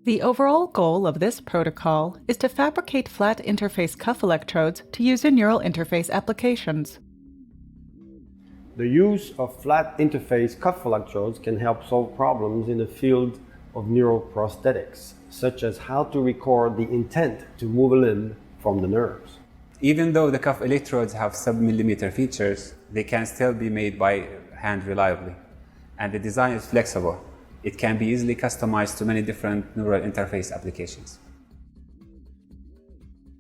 The overall goal of this protocol is to fabricate flat interface cuff electrodes to use in neural interface applications. The use of flat interface cuff electrodes can help solve problems in the field of neural prosthetics, such as how to record the intent to move a limb from the nerves. Even though the cuff electrodes have sub-millimeter features, they can still be made by hand reliably. And the design is flexible. It can be easily customized to many different neural interface applications.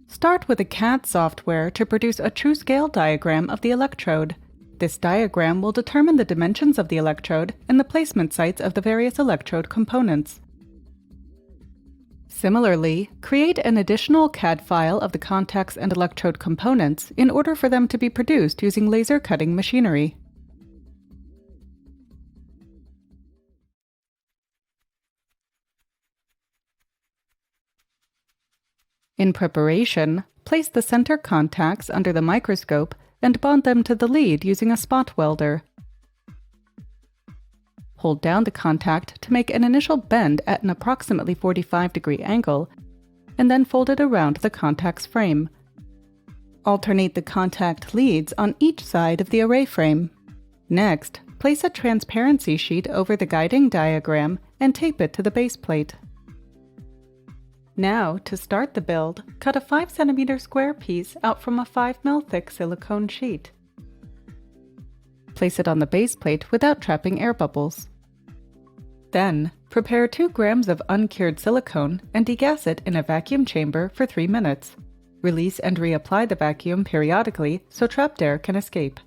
Start with a CAD software to produce a true scale diagram of the electrode. This diagram will determine the dimensions of the electrode and the placement sites of the various electrode components. Similarly, create an additional CAD file of the contacts and electrode components in order for them to be produced using laser cutting machinery. In preparation, place the center contacts under the microscope and bond them to the lead using a spot welder. Hold down the contact to make an initial bend at an approximately 45-degree angle, and then fold it around the contact's frame. Alternate the contact leads on each side of the array frame. Next, place a transparency sheet over the guiding diagram and tape it to the base plate. Now, to start the build, cut a 5 cm square piece out from a 5 mm thick silicone sheet. Place it on the base plate without trapping air bubbles. Then, prepare 2 grams of uncured silicone and degas it in a vacuum chamber for 3 minutes. Release and reapply the vacuum periodically so trapped air can escape.